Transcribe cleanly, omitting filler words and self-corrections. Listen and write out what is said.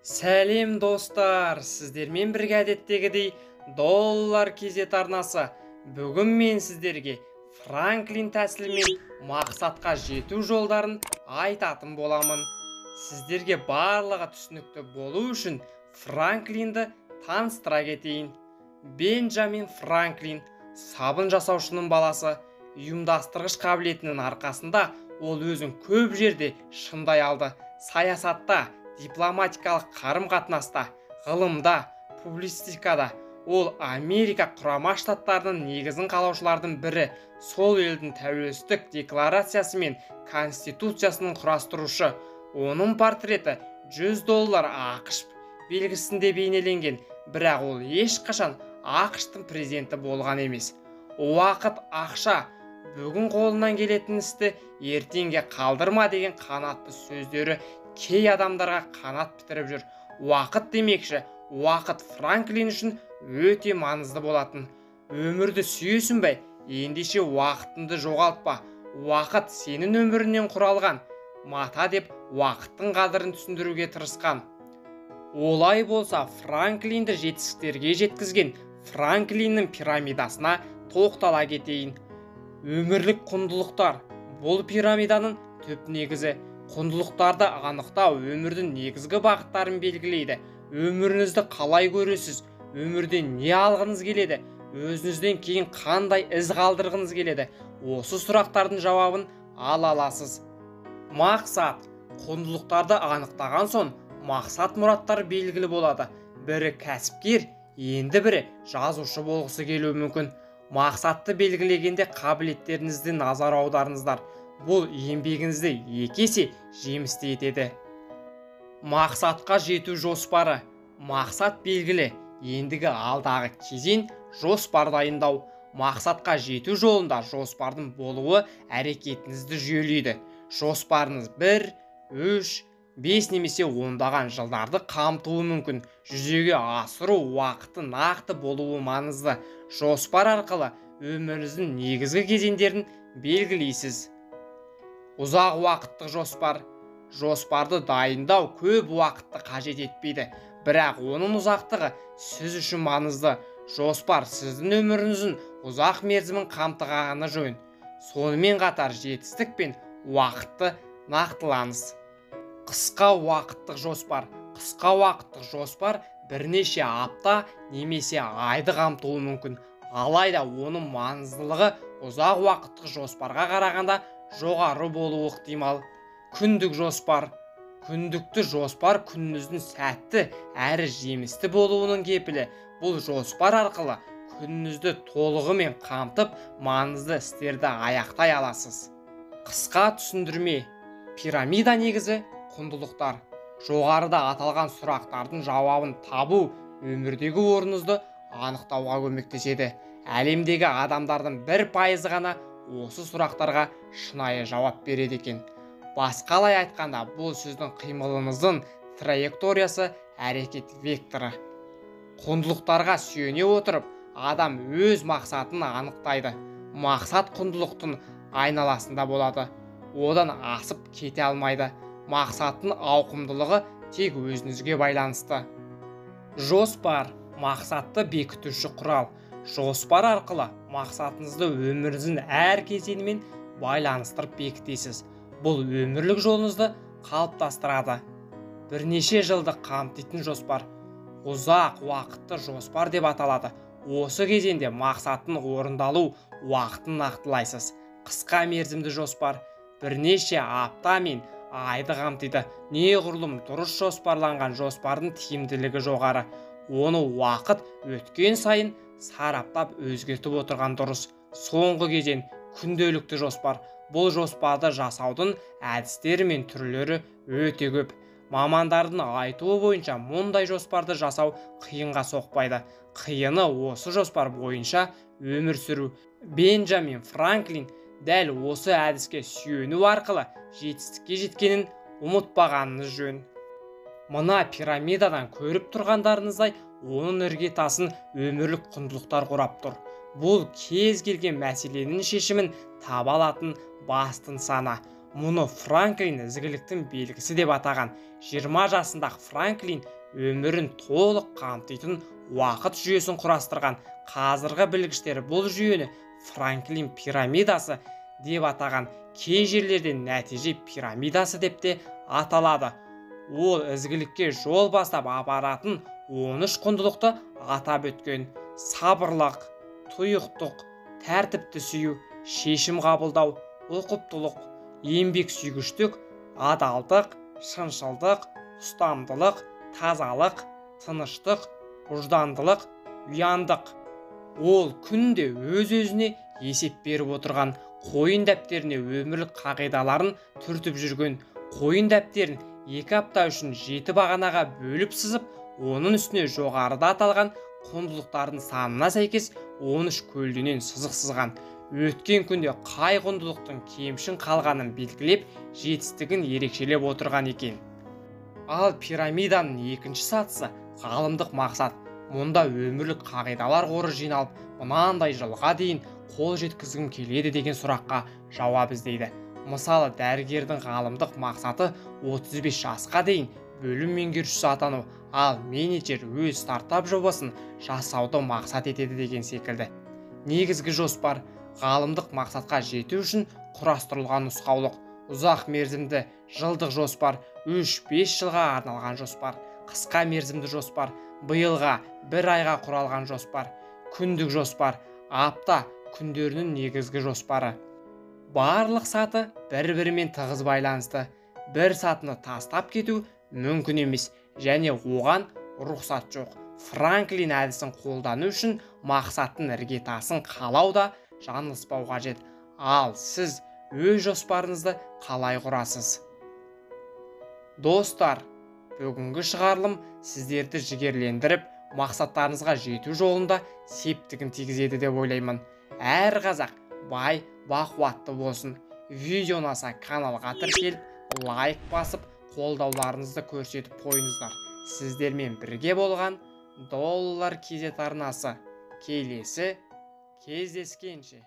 Сәлем достар, сіздермен бірге әдеттегідей доллар кезет арнасы. Бүгін мен сіздерге Франклин тәсілімен мақсатқа жету жолдарын айтатын боламын. Сіздерге барлығы түсінікті болу үшін Франклинді таныстыра кетейін. Бенджамин Франклин сабын жасаушының баласы. Ұйымдастырғыш қабілетінің арқасында ол өзін көп жерде шыңдай алды. Саясатта, дипломатикалық қарым-қатынаста, ғылымда, публицистикада ол Америка құрама штаттарының негізін қалаушылардың бірі. Сол елдің тәуелсіздік декларациясы мен конституциясының құрастырушы. Оның портреті $100 ақш белгісінде бейнеленген, бірақ ол ешқашан ақштың президенті болған емес. Уақыт ақша, бүгін қолынан келетін істі ертеңге қалдырма деген қанатты сөздері кей адамдарға қанат бітіріп жүр. Уақыт демекші, уақыт Франклин үшін өте маңызды болатын. Өмірді сүйесің бе? Ендеше уақытыңды жоғалтпа. Уақыт сенің өмірінен құралған. Мата деп уақыттың қадірін түсіндіруге тырысқан. Олай болса, Франклинді жетістіктерге жеткізген Франклиннің пирамидасына тоқтала кетейін. Өмірлік құндылықтар. Бұл пирамиданың түп негізі. Құндылықтарды анықтау өмірдің негізгі бағыттарын белгілейді. Өміріңізді қалай көресіз? Өмірде не алғыңыз келеді? Өзіңізден кейін қандай із қалдырғыңыз келеді? Осы сұрақтардың жауабын ала аласыз. Мақсат. Құндылықтарды анықтаған соң, мақсат мұраттар белгілі болады. Бірі кәсіпкер, енді бірі жазушы болғысы келуі мүмкін. Мақсатты белгілегенде қабілеттеріңізді назар аударыңыздар. Бұл еңбегіңізді екі есе жемісті етеді. Мақсатқа жету жоспары. Мақсат белгілі. Ендігі алдағы кезең жоспар дайындау. Мақсатқа жету жолында жоспардың болуы әрекетіңізді жүйелейді. Жоспарыңыз 1, 3, 5 немесе ондаған жылдарды қамтуы мүмкін. Жүзеге асыру уақыты нақты болуы маңызды. Жоспар арқылы өміріңіздің негізгі кезеңдерін белгілейсіз. Ұзақ уақыттық жоспар. Жоспарды дайындау көп уақытты қажет етпейді, бірақ оның ұзақтығы сіз үшін маңызды. Жоспар сіздің өміріңіздің ұзақ мерзімін қамтығаны жөн. Сонымен қатар жетістік пен уақытты нақтылаңыз. Қысқа уақыттық жоспар. Қысқа уақыттық жоспар бірнеше апта немесе айды қамтуы мүмкін. Алайда оның маңыздылығы ұзақ уақыттық жоспарға қарағанда жоғары болуы ықтимал. Күндік жоспар. Күндікті жоспар күніңіздің сәтті әрі жемісті болуының кепілі. Бұл жоспар арқылы күніңізді толығымен қамтып, маңызды істерді аяқтай аласыз. Қысқа түсіндірме. Пирамида негізі құндылықтар. Жоғарыда аталған сұрақтардың жауабын табу өмірдегі орныңызды анықтауға көмектеседі. Әлемдегі адамдардың 1% ғана осы сұрақтарға шынайы жауап береді екен. Басқалай айтқанда, бұл сіздің қимылыңыздың траекториясы, әрекет векторы. Құндылықтарға сүйене отырып, адам өз мақсатын анықтайды. Мақсат құндылықтың айналасында болады. Одан асып кете алмайды. Мақсаттың ауқымдылығы тек өзіңізге байланысты. Жоспар. Мақсатты бекітуші құрал. Жоспар арқылы мақсатыңызды өміріңіздің әр кезеңімен байланыстырып бекітесіз. Бұл өмірлік жолыңызды қалыптастырады. Бірнеше жылды қамтитын жоспар. Ұзақ уақытты жоспар деп аталады. Осы кезеңде мақсаттың орындалу уақытын нақтылайсыз. Қысқа мерзімді жоспар. Бірнеше апта мен айды қамтиды. Неғұрлым дұрыс жоспарланған жоспардың тиімділігі жоғары. Оны уақыт өткен сайын сараптап өзгертіп отырған дұрыс. Соңғы кезең күнделікті жоспар. Бұл жоспарды жасаудың әдістері мен түрлері өте көп. Мамандардың айтуы бойынша мұндай жоспарды жасау қиынға соқпайды. Қиыны осы жоспар бойынша өмір сүру. Бенджамин Франклин дәл осы әдіске сүйену арқылы жетістікке жеткенін ұмытпағаныңыз жөн. Мына пирамидадан көріп тұрғандарыңыздай, оның іргетасын өмірлік құндылықтар құрап тұр. Бұл кез келген мәселенің шешімін таба алатын басты нысана. мұны Франклин ізгіліктің белгісі деп атаған. 20 жасындағы Франклин өмірін толық қамтитын уақыт жүйесін құрастырған. Қазіргі білгіштер бұл жүйені Франклин пирамидасы деп атаған. Кей жерлерде нәтиже пирамидасы деп те аталады. Ол ізгілікке жол бастап апаратын 13 құндылықты атап өткен. Сабырлық, тұйықтық, тәртіпті сүю, шешім қабылдау, ұқыптылық, еңбек сүйгіштік, адалдық, шыншылдық, ұстамдылық, тазалық, тыныштық, ұждандылық, ұяңдық. Ол күнде өз-өзіне есеп беріп отырған, қойын дәптеріне өмірлік қағидаларын түртіп жүрген. Қойын дәптерін 2 апта үшін 7 бағанаға бөліп сызып, оның үстіне жоғарыда аталған құндылықтардың санына сәйкес 13 көлденең сызық сызған. Өткен күнде қай құндылықтың кемшін қалғанын белгілеп, жетістігін ерекшелеп отырған екен. Ал пирамиданың екінші сатысы ғалымдық мақсат. Мұнда өмірлік қағидалар қоры жиналып, мынандай жылға дейін қол жеткізгім келеді деген сұраққа жауап іздейді. Мысалы, дәрігердің ғалымдық мақсаты 35 жасқа дейін бөлім меңгерушісі атану, ал менеджер өз стартап жобасын жасауды мақсат етеді деген секілді. Негізгі жоспар ғалымдық мақсатқа жету үшін құрастырылған нұсқаулық. Ұзақ мерзімді жылдық жоспар, 3-5 жылға арналған жоспар. Қысқа мерзімді жоспар, биылға 1 айға құралған жоспар. Күндік жоспар, апта күндерінің негізгі жоспары. Барлық саты бір-бірімен тығыз байланысты. Бір сатыны тастап кету мүмкін емес, және оған рұқсат жоқ. Франклин әдісін қолдану үшін мақсаттың іргетасын қалау да жаңылыспау қажет. Ал сіз өз жоспарыңызды қалай құрасыз? Достар, бүгінгі шығарылым сіздерді жігерлендіріп, мақсаттарыңызға жету жолында септігін тигізеді деп ойлаймын. Әр қазақ бай, бақуатты болсын. Видео ұнаса каналға тіркеліп, лайк басып, қолдауларыңызды көрсетіп қойыңыздар. Сіздермен бірге болған Доллар KZ арнасы. Келесі кездескенше.